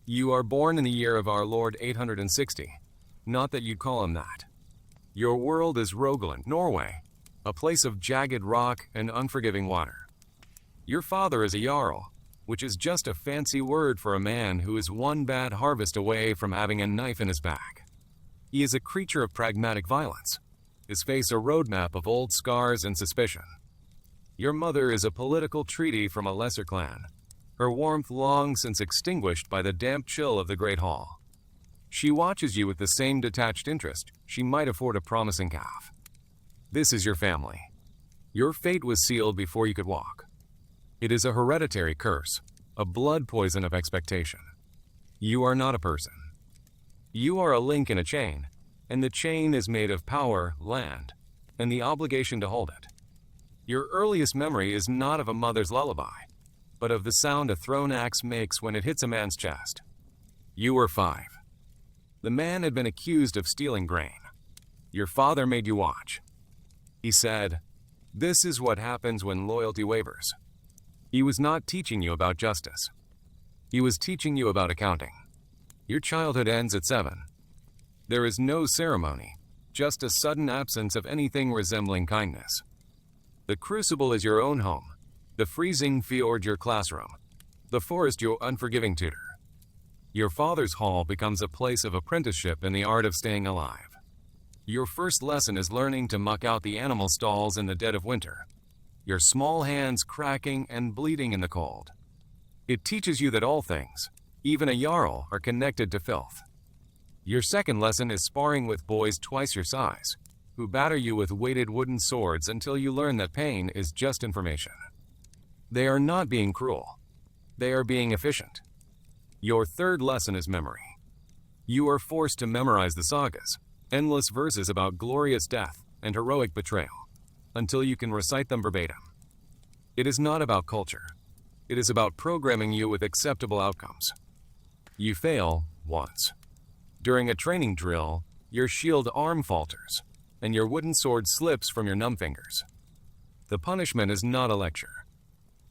You are born in the year of our Lord 860, not that you'd call him that. Your world is Rogaland, Norway, a place of jagged rock and unforgiving water. Your father is a Jarl, which is just a fancy word for a man who is one bad harvest away from having a knife in his back. He is a creature of pragmatic violence, his face a roadmap of old scars and suspicion. Your mother is a political treaty from a lesser clan, her warmth long since extinguished by the damp chill of the Great Hall. She watches you with the same detached interest she might afford a promising calf. This is your family. Your fate was sealed before you could walk. It is a hereditary curse, a blood poison of expectation. You are not a person. You are a link in a chain, and the chain is made of power, land, and the obligation to hold it. Your earliest memory is not of a mother's lullaby, but of the sound a thrown axe makes when it hits a man's chest. You were 5. The man had been accused of stealing grain. Your father made you watch. He said, "This is what happens when loyalty wavers." He was not teaching you about justice. He was teaching you about accounting. Your childhood ends at 7. There is no ceremony, just a sudden absence of anything resembling kindness. The crucible is your own home, the freezing fjord your classroom, the forest your unforgiving tutor. Your father's hall becomes a place of apprenticeship in the art of staying alive. Your first lesson is learning to muck out the animal stalls in the dead of winter, your small hands cracking and bleeding in the cold. It teaches you that all things, even a Jarl, are connected to filth. Your second lesson is sparring with boys twice your size, who batter you with weighted wooden swords until you learn that pain is just information. They are not being cruel. They are being efficient. Your third lesson is memory. You are forced to memorize the sagas, endless verses about glorious death and heroic betrayal, until you can recite them verbatim. It is not about culture. It is about programming you with acceptable outcomes. You fail once. During a training drill, your shield arm falters, and your wooden sword slips from your numb fingers. The punishment is not a lecture.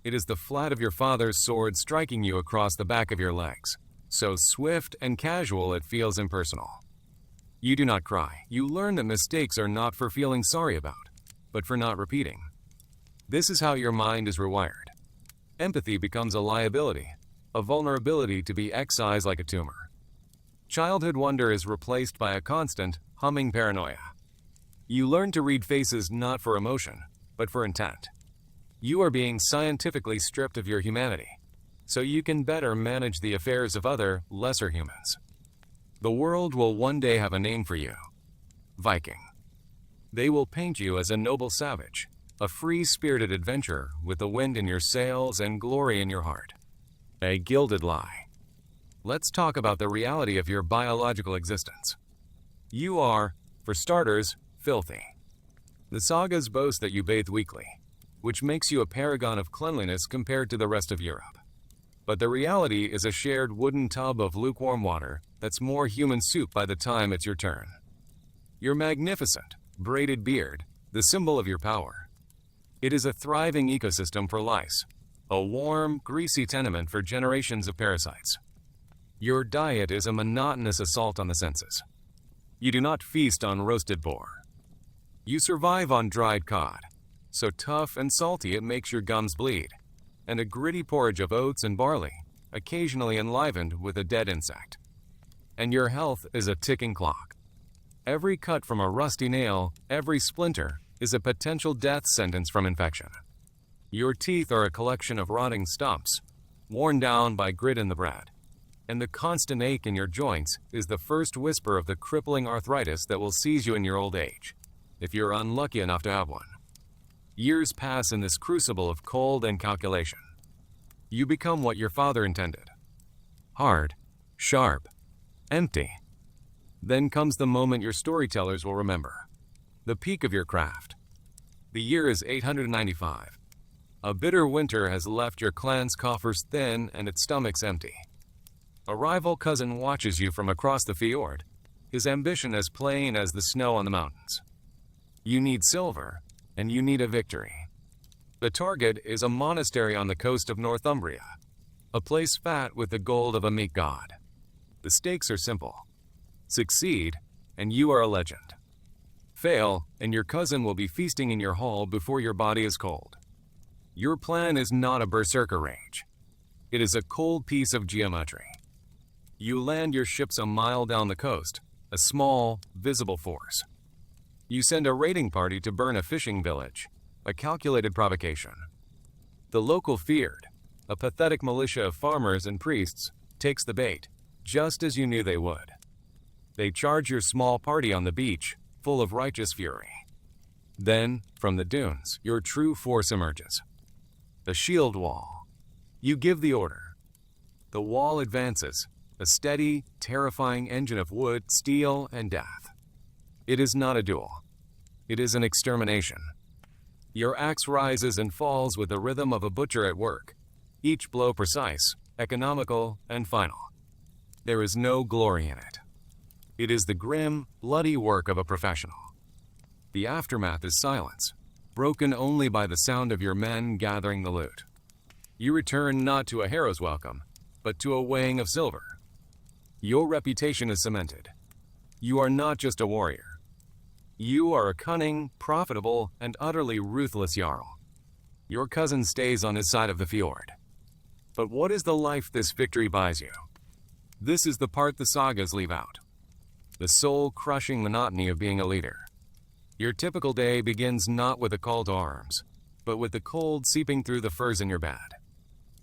It is the flat of your father's sword striking you across the back of your legs, so swift and casual it feels impersonal. You do not cry. You learn that mistakes are not for feeling sorry about, but for not repeating. This is how your mind is rewired. Empathy becomes a liability, a vulnerability to be excised like a tumor. Childhood wonder is replaced by a constant, humming paranoia. You learn to read faces not for emotion, but for intent. You are being scientifically stripped of your humanity, so you can better manage the affairs of other, lesser humans. The world will one day have a name for you: Viking. They will paint you as a noble savage, a free-spirited adventurer with the wind in your sails and glory in your heart. A gilded lie. Let's talk about the reality of your biological existence. You are, for starters, filthy. The sagas boast that you bathe weekly, which makes you a paragon of cleanliness compared to the rest of Europe. But the reality is a shared wooden tub of lukewarm water that's more human soup by the time it's your turn. Your magnificent, braided beard, the symbol of your power. It is a thriving ecosystem for lice, a warm, greasy tenement for generations of parasites. Your diet is a monotonous assault on the senses. You do not feast on roasted boar. You survive on dried cod, so tough and salty it makes your gums bleed, and a gritty porridge of oats and barley, occasionally enlivened with a dead insect. And your health is a ticking clock. Every cut from a rusty nail, every splinter, is a potential death sentence from infection. Your teeth are a collection of rotting stumps, worn down by grit in the bread. And the constant ache in your joints is the first whisper of the crippling arthritis that will seize you in your old age, if you're unlucky enough to have one. Years pass in this crucible of cold and calculation. You become what your father intended. Hard, sharp, empty. Then comes the moment your storytellers will remember. The peak of your craft. The year is 895. A bitter winter has left your clan's coffers thin and its stomachs empty. A rival cousin watches you from across the fjord, his ambition as plain as the snow on the mountains. You need silver, and you need a victory. The target is a monastery on the coast of Northumbria, a place fat with the gold of a meek god. The stakes are simple. Succeed, and you are a legend. Fail, and your cousin will be feasting in your hall before your body is cold. Your plan is not a berserker rage. It is a cold piece of geometry. You land your ships a mile down the coast, a small, visible force. You send a raiding party to burn a fishing village, a calculated provocation. The local feared, a pathetic militia of farmers and priests, takes the bait, just as you knew they would. They charge your small party on the beach, full of righteous fury. Then, from the dunes, your true force emerges. The shield wall. You give the order. The wall advances, a steady, terrifying engine of wood, steel, and death. It is not a duel. It is an extermination. Your axe rises and falls with the rhythm of a butcher at work, each blow precise, economical, and final. There is no glory in it. It is the grim, bloody work of a professional. The aftermath is silence, broken only by the sound of your men gathering the loot. You return not to a hero's welcome, but to a weighing of silver. Your reputation is cemented. You are not just a warrior. You are a cunning, profitable, and utterly ruthless Jarl. Your cousin stays on his side of the fjord. But what is the life this victory buys you? This is the part the sagas leave out. The soul-crushing monotony of being a leader. Your typical day begins not with a call to arms, but with the cold seeping through the furs in your bed.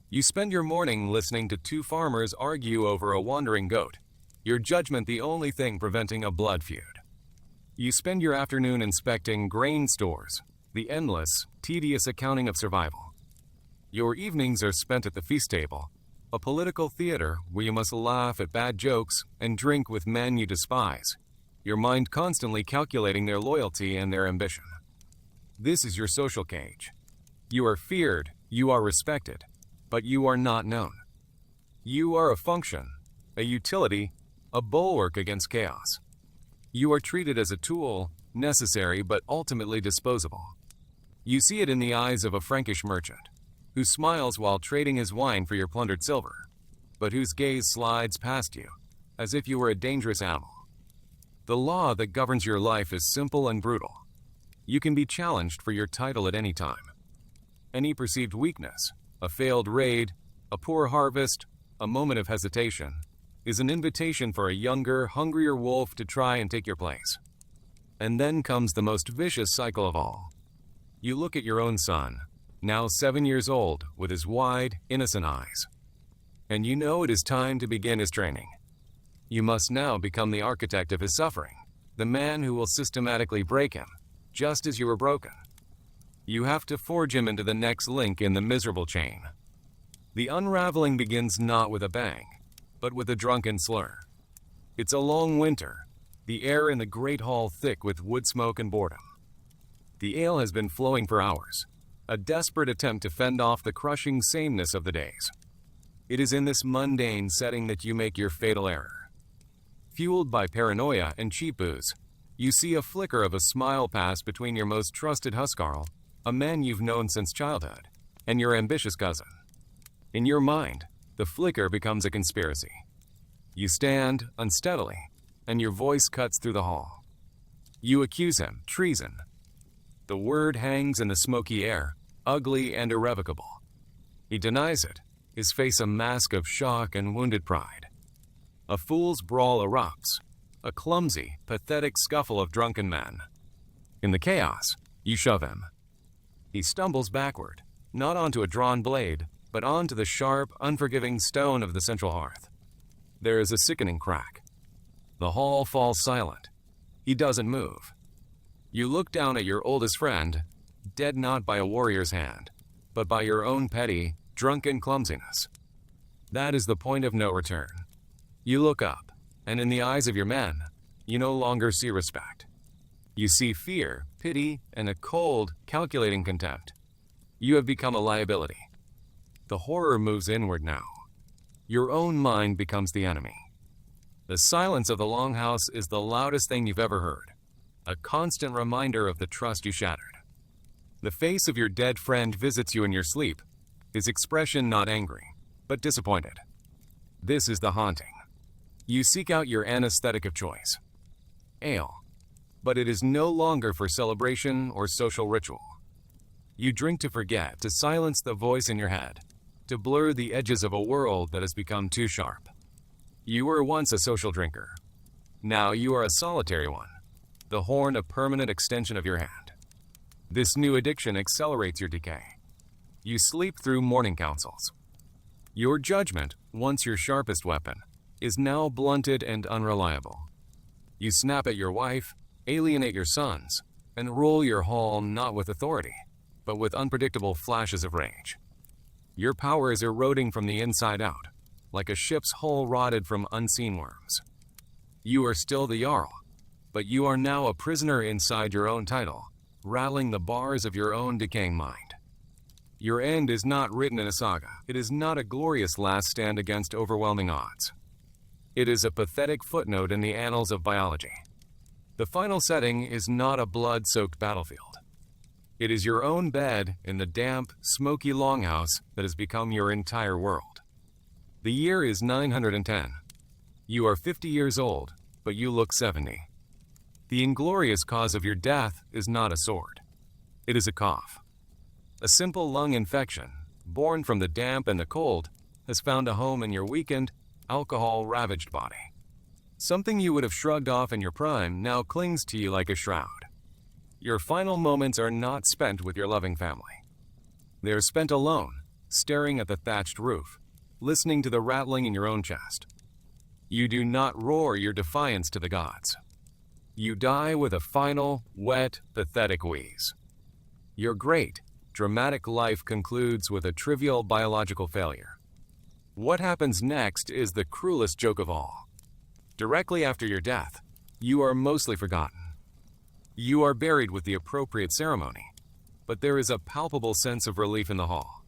You spend your morning listening to two farmers argue over a wandering goat, your judgment the only thing preventing a blood feud. You spend your afternoon inspecting grain stores, the endless, tedious accounting of survival. Your evenings are spent at the feast table, a political theater where you must laugh at bad jokes and drink with men you despise, your mind constantly calculating their loyalty and their ambition. This is your social cage. You are feared, you are respected, but you are not known. You are a function, a utility, a bulwark against chaos. You are treated as a tool, necessary but ultimately disposable. You see it in the eyes of a Frankish merchant, who smiles while trading his wine for your plundered silver, but whose gaze slides past you, as if you were a dangerous animal. The law that governs your life is simple and brutal. You can be challenged for your title at any time. Any perceived weakness, a failed raid, a poor harvest, a moment of hesitation, is an invitation for a younger, hungrier wolf to try and take your place. And then comes the most vicious cycle of all. You look at your own son, now 7 years old, with his wide, innocent eyes. And you know it is time to begin his training. You must now become the architect of his suffering, the man who will systematically break him, just as you were broken. You have to forge him into the next link in the miserable chain. The unraveling begins not with a bang, but with a drunken slur. It's a long winter, the air in the great hall thick with wood smoke and boredom. The ale has been flowing for hours, a desperate attempt to fend off the crushing sameness of the days. It is in this mundane setting that you make your fatal error. Fueled by paranoia and cheap booze, you see a flicker of a smile pass between your most trusted huskarl, a man you've known since childhood, and your ambitious cousin. In your mind, the flicker becomes a conspiracy. You stand unsteadily, and your voice cuts through the hall. You accuse him, treason. The word hangs in the smoky air, ugly and irrevocable. He denies it, his face a mask of shock and wounded pride. A fool's brawl erupts, a clumsy, pathetic scuffle of drunken men. In the chaos, you shove him. He stumbles backward, not onto a drawn blade, but onto the sharp, unforgiving stone of the central hearth. There is a sickening crack. The hall falls silent. He doesn't move. You look down at your oldest friend, dead not by a warrior's hand, but by your own petty, drunken clumsiness. That is the point of no return. You look up, and in the eyes of your men, you no longer see respect. You see fear, pity, and a cold, calculating contempt. You have become a liability. The horror moves inward now. Your own mind becomes the enemy. The silence of the longhouse is the loudest thing you've ever heard, a constant reminder of the trust you shattered. The face of your dead friend visits you in your sleep, his expression not angry, but disappointed. This is the haunting. You seek out your anesthetic of choice, ale, but it is no longer for celebration or social ritual. You drink to forget, to silence the voice in your head, to blur the edges of a world that has become too sharp. You were once a social drinker. Now you are a solitary one, the horn a permanent extension of your hand. This new addiction accelerates your decay. You sleep through morning councils. Your judgment, once your sharpest weapon, is now blunted and unreliable. You snap at your wife, alienate your sons, and rule your hall not with authority, but with unpredictable flashes of rage. Your power is eroding from the inside out, like a ship's hull rotted from unseen worms. You are still the Jarl, but you are now a prisoner inside your own title, rattling the bars of your own decaying mind. Your end is not written in a saga. It is not a glorious last stand against overwhelming odds. It is a pathetic footnote in the annals of biology. The final setting is not a blood-soaked battlefield. It is your own bed in the damp, smoky longhouse that has become your entire world. The year is 910. You are 50 years old, but you look 70. The inglorious cause of your death is not a sword. It is a cough. A simple lung infection, born from the damp and the cold, has found a home in your weakened, alcohol-ravaged body. Something you would have shrugged off in your prime now clings to you like a shroud. Your final moments are not spent with your loving family. They are spent alone, staring at the thatched roof, listening to the rattling in your own chest. You do not roar your defiance to the gods. You die with a final, wet, pathetic wheeze. Your great, dramatic life concludes with a trivial biological failure. What happens next is the cruelest joke of all. Directly after your death, you are mostly forgotten. You are buried with the appropriate ceremony, but there is a palpable sense of relief in the hall.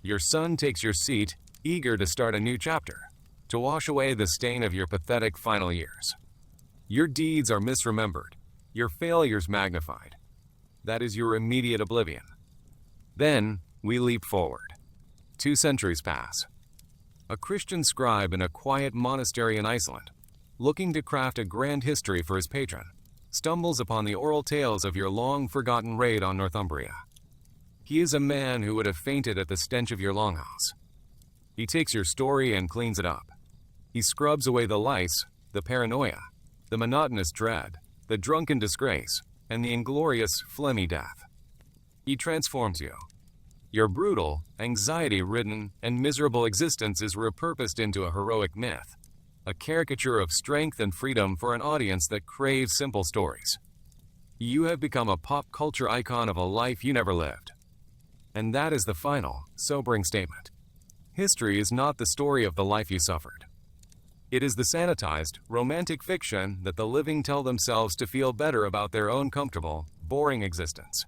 Your son takes your seat, eager to start a new chapter, to wash away the stain of your pathetic final years. Your deeds are misremembered, your failures magnified. That is your immediate oblivion. Then, we leap forward. 2 centuries pass. A Christian scribe in a quiet monastery in Iceland, looking to craft a grand history for his patron, stumbles upon the oral tales of your long-forgotten raid on Northumbria. He is a man who would have fainted at the stench of your longhouse. He takes your story and cleans it up. He scrubs away the lice, the paranoia, the monotonous dread, the drunken disgrace, and the inglorious, phlegmy death. He transforms you. Your brutal, anxiety-ridden, and miserable existence is repurposed into a heroic myth, a caricature of strength and freedom for an audience that craves simple stories. You have become a pop culture icon of a life you never lived. And that is the final, sobering statement. History is not the story of the life you suffered. It is the sanitized, romantic fiction that the living tell themselves to feel better about their own comfortable, boring existence.